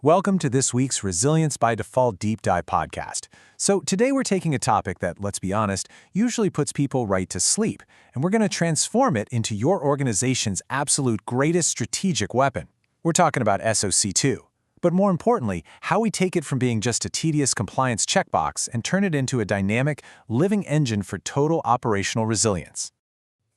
Welcome to this week's Resilience by Default Deep Dive podcast. So today we're taking a topic that, let's be honest, usually puts people right to sleep, and we're going to transform it into your organization's absolute greatest strategic weapon. We're talking about SOC 2. But more importantly, how we take it from being just a tedious compliance checkbox and turn it into a dynamic, living engine for total operational resilience.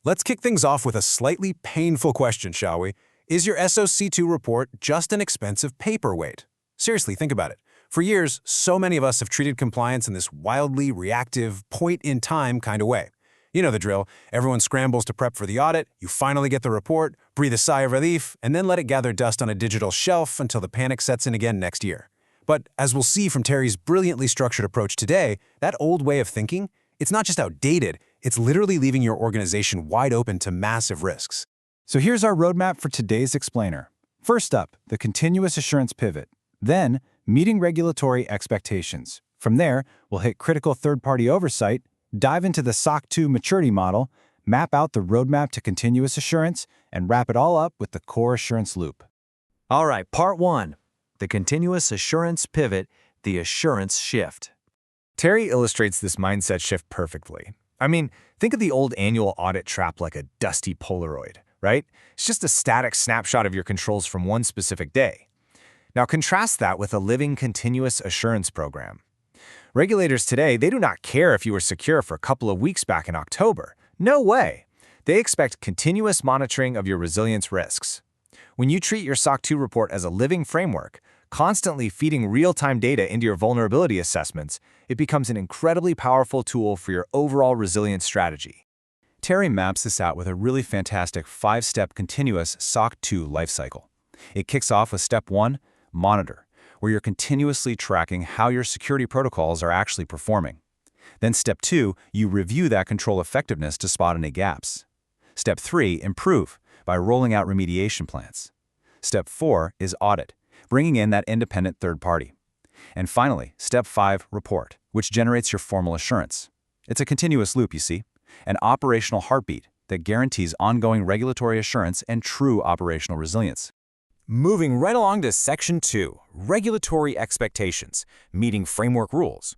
Let's kick things off with a slightly painful question, shall we? Is your SOC2 report just an expensive paperweight? Seriously, think about it. For years, so many of us have treated compliance in this wildly reactive, point-in-time kind of way. You know the drill. Everyone scrambles to prep for the audit, you finally get the report, breathe a sigh of relief, and then let it gather dust on a digital shelf until the panic sets in again next year. But as we'll see from Terry's brilliantly structured approach today, that old way of thinking, it's not just outdated, it's literally leaving your organization wide open to massive risks. So here's our roadmap for today's explainer. First up, the continuous assurance pivot. Then, meeting regulatory expectations. From there, we'll hit critical third-party oversight, dive into the SOC 2 maturity model, map out the roadmap to continuous assurance, and wrap it all up with the core assurance loop. All right, part one, the continuous assurance pivot, the assurance shift. Terry illustrates this mindset shift perfectly. I mean, think of the old annual audit trap like a dusty Polaroid, right? It's just a static snapshot of your controls from one specific day. Now contrast that with a living continuous assurance program. Regulators today, they do not care if you were secure for a couple of weeks back in October. No way. They expect continuous monitoring of your resilience risks. When you treat your SOC 2 report as a living framework, constantly feeding real-time data into your vulnerability assessments, it becomes an incredibly powerful tool for your overall resilience strategy. Terry maps this out with a really fantastic 5-step continuous SOC 2 lifecycle. It kicks off with step 1, monitor, where you're continuously tracking how your security protocols are actually performing. Then step 2, you review that control effectiveness to spot any gaps. Step 3, improve, by rolling out remediation plans. Step 4 is audit, bringing in that independent third party. And finally, step 5, report, which generates your formal assurance. It's a continuous loop, you see, an operational heartbeat that guarantees ongoing regulatory assurance and true operational resilience. Moving right along to Section 2, regulatory expectations, meeting framework rules.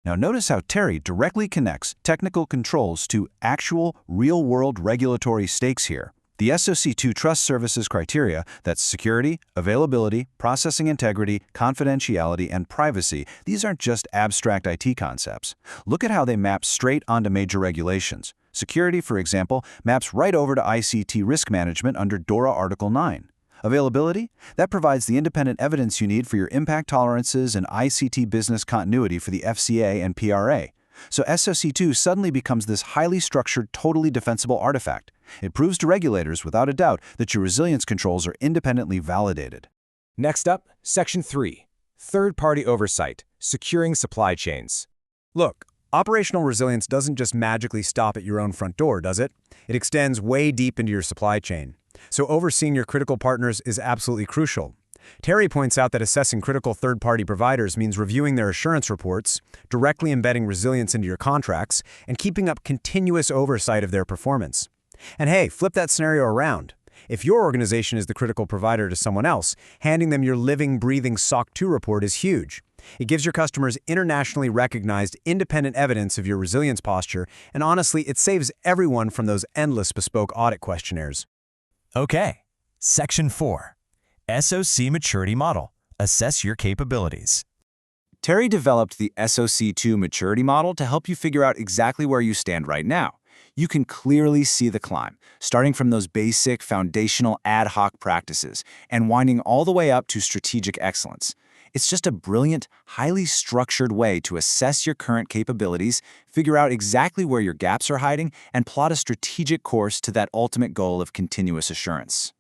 Now notice how Terry directly connects technical controls to actual, real-world regulatory stakes here. The SOC 2 Trust Services criteria, that's security, availability, processing integrity, confidentiality, and privacy, these aren't just abstract IT concepts. Look at how they map straight onto major regulations. Security, for example, maps right over to ICT risk management under DORA Article 9. Availability? That provides the independent evidence you need for your impact tolerances and ICT business continuity for the FCA and PRA. So SOC 2 suddenly becomes this highly structured, totally defensible artifact. It proves to regulators without a doubt that your resilience controls are independently validated. Next up, Section 3, third-party oversight, securing supply chains. Look, operational resilience doesn't just magically stop at your own front door, does it? It extends way deep into your supply chain. So overseeing your critical partners is absolutely crucial. Terry points out that assessing critical third-party providers means reviewing their assurance reports, directly embedding resilience into your contracts, and keeping up continuous oversight of their performance. And hey, flip that scenario around. If your organization is the critical provider to someone else, handing them your living, breathing SOC 2 report is huge. It gives your customers internationally recognized independent evidence of your resilience posture, and honestly, it saves everyone from those endless bespoke audit questionnaires. Okay, Section 4, SOC Maturity Model, assess your capabilities. Terry developed the SOC 2 maturity model to help you figure out exactly where you stand right now. You can clearly see the climb, starting from those basic foundational ad hoc practices and winding all the way up to strategic excellence. It's just a brilliant, highly structured way to assess your current capabilities, figure out exactly where your gaps are hiding, and plot a strategic course to that ultimate goal of continuous assurance.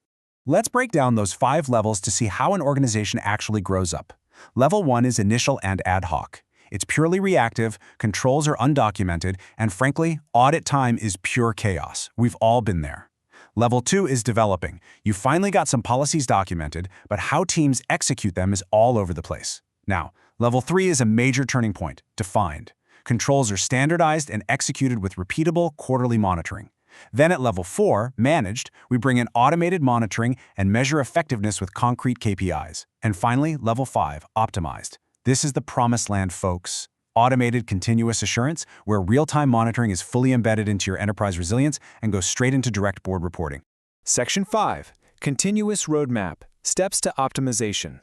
Let's break down those 5 levels to see how an organization actually grows up. Level 1 is initial and ad hoc. It's purely reactive, controls are undocumented, and frankly, audit time is pure chaos. We've all been there. Level 2 is developing. You finally got some policies documented, but how teams execute them is all over the place. Now, Level 3 is a major turning point, defined. Controls are standardized and executed with repeatable quarterly monitoring. Then at level 4, managed, we bring in automated monitoring and measure effectiveness with concrete KPIs. And finally, level 5, optimized. This is the promised land, folks. Automated continuous assurance, where real-time monitoring is fully embedded into your enterprise resilience and goes straight into direct board reporting. Section 5. Continuous Roadmap. Steps to Optimization.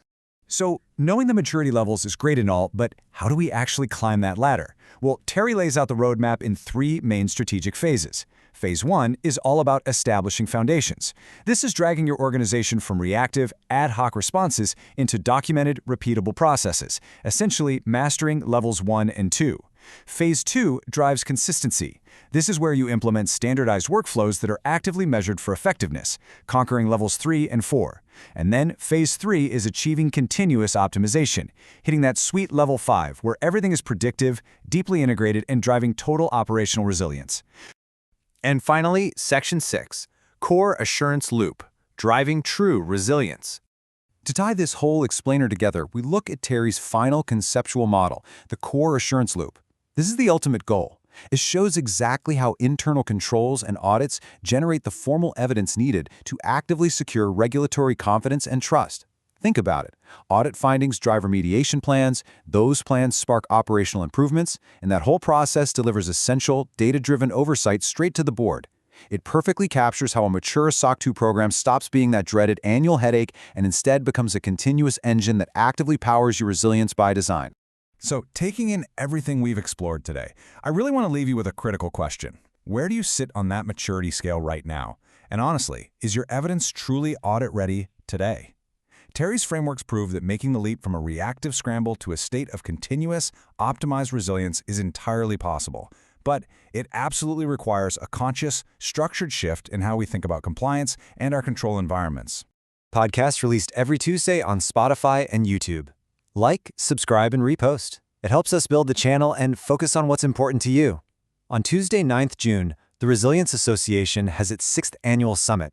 So, knowing the maturity levels is great and all, but how do we actually climb that ladder? Well, Terry lays out the roadmap in 3 main strategic phases. Phase 1 is all about establishing foundations. This is dragging your organization from reactive, ad hoc responses into documented, repeatable processes, essentially mastering levels 1 and 2. Phase 2 drives consistency. This is where you implement standardized workflows that are actively measured for effectiveness, conquering levels 3 and 4. And then Phase 3 is achieving continuous optimization, hitting that sweet level 5 where everything is predictive, deeply integrated, and driving total operational resilience. And finally, Section 6, Core Assurance Loop, driving true resilience. To tie this whole explainer together, we look at Terry's final conceptual model, the core assurance loop. This is the ultimate goal. It shows exactly how internal controls and audits generate the formal evidence needed to actively secure regulatory confidence and trust. Think about it. Audit findings drive remediation plans, those plans spark operational improvements, and that whole process delivers essential, data-driven oversight straight to the board. It perfectly captures how a mature SOC 2 program stops being that dreaded annual headache and instead becomes a continuous engine that actively powers your resilience by design. So, taking in everything we've explored today, I really want to leave you with a critical question. Where do you sit on that maturity scale right now? And honestly, is your evidence truly audit-ready today? Terry's frameworks prove that making the leap from a reactive scramble to a state of continuous, optimized resilience is entirely possible. But it absolutely requires a conscious, structured shift in how we think about compliance and our control environments. Podcast released every Tuesday on Spotify and YouTube. Like, subscribe, and repost. It helps us build the channel and focus on what's important to you. On Tuesday, 9th June, the Resilience Association has its 6th annual summit.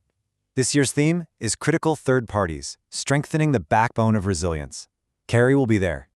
This year's theme is Critical Third Parties, Strengthening the Backbone of Resilience. Carrie will be there.